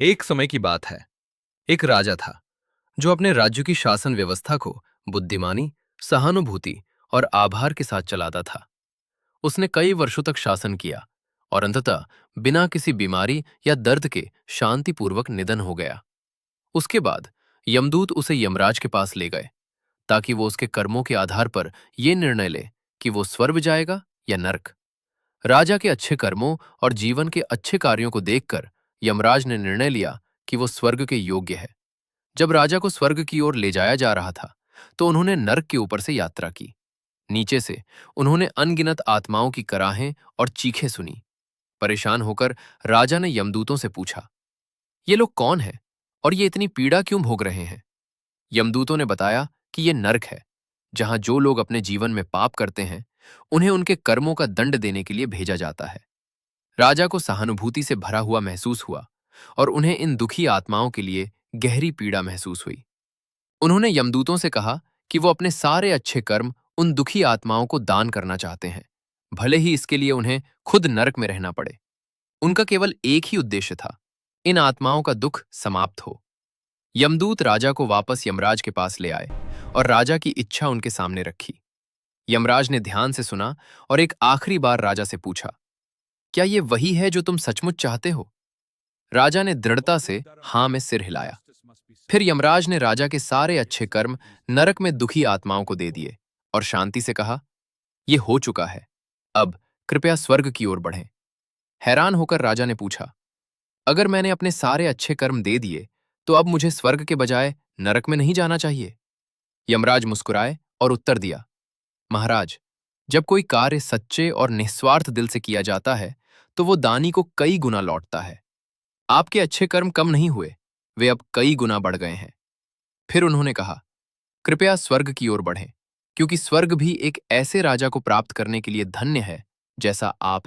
एक समय की बात है। एक राजा था जो अपने राज्य की शासन व्यवस्था को बुद्धिमानी, सहानुभूति और आभार के साथ चलाता था। उसने कई वर्षों तक शासन किया और अंततः बिना किसी बीमारी या दर्द के शांतिपूर्वक निधन हो गया। उसके बाद यमदूत उसे यमराज के पास ले गए ताकि वो उसके कर्मों के आधार पर यह निर्णय ले कि वो स्वर्ग जाएगा या नरक। राजा के अच्छे कर्मों और जीवन के अच्छे कार्यों को देखकर यमराज ने निर्णय लिया कि वो स्वर्ग के योग्य है। जब राजा को स्वर्ग की ओर ले जाया जा रहा था, तो उन्होंने नर्क के ऊपर से यात्रा की। नीचे से उन्होंने अनगिनत आत्माओं की कराहें और चीखें सुनी। परेशान होकर राजा ने यमदूतों से पूछा, ये लोग कौन हैं और ये इतनी पीड़ा क्यों भोग रहे हैं? यमदूतों ने बताया कि ये नर्क है, जहां जो लोग अपने जीवन में पाप करते हैं, उन्हें उनके कर्मों का दंड देने के लिए भेजा जाता है। राजा को सहानुभूति से भरा हुआ महसूस हुआ और उन्हें इन दुखी आत्माओं के लिए गहरी पीड़ा महसूस हुई। उन्होंने यमदूतों से कहा कि वो अपने सारे अच्छे कर्म उन दुखी आत्माओं को दान करना चाहते हैं, भले ही इसके लिए उन्हें खुद नरक में रहना पड़े। उनका केवल एक ही उद्देश्य था, इन आत्माओं का दुख समाप्त हो। यमदूत राजा को वापस यमराज के पास ले आए और राजा की इच्छा उनके सामने रखी। यमराज ने ध्यान से सुना और एक आखिरी बार राजा से पूछा, क्या ये वही है जो तुम सचमुच चाहते हो? राजा ने दृढ़ता से हां में सिर हिलाया। फिर यमराज ने राजा के सारे अच्छे कर्म नरक में दुखी आत्माओं को दे दिए और शांति से कहा, यह हो चुका है, अब कृपया स्वर्ग की ओर बढ़ें। हैरान होकर राजा ने पूछा, अगर मैंने अपने सारे अच्छे कर्म दे दिए, तो अब मुझे स्वर्ग के बजाय नरक में नहीं जाना चाहिए? यमराज मुस्कुराए और उत्तर दिया, महाराज, जब कोई कार्य सच्चे और निस्वार्थ दिल से किया जाता है, तो वो दानी को कई गुना लौटता है। आपके अच्छे कर्म कम नहीं हुए, वे अब कई गुना बढ़ गए हैं। फिर उन्होंने कहा, कृपया स्वर्ग की ओर बढ़ें, क्योंकि स्वर्ग भी एक ऐसे राजा को प्राप्त करने के लिए धन्य है जैसा आप